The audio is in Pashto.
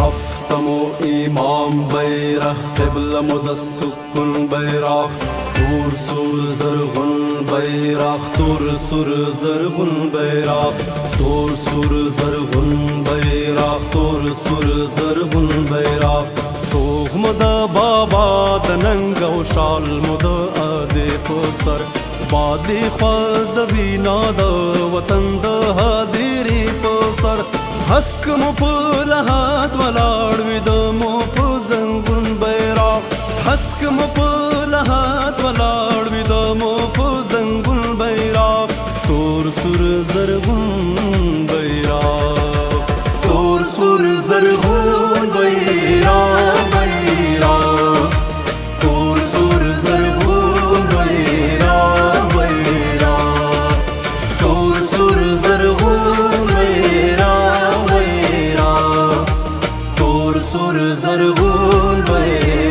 هفتمو امام بیرخ قبل مدسکن بیرخ تور سور زرغن بیرخ تور سور زرغن بیرخ تور سور زرغن بیرخ تور سور زرغن بیرخ توغ مدا بابا دننگ و شال مدا آدی پسر بادی خوازوینا دا وطن دا هادیری پسر هسک مو پلهات ولاړ وی د مو په زنګون بیرغ هسک مو پلهات ولاړ وی د مو په زنګون بیرغ تور سور زرغون بیرغ تور سور زرغون بیرغ بیرغ تور سور زرغون بیرغ بیرغ تور سور زرغون بیرغ تور سور زرغون بیرغ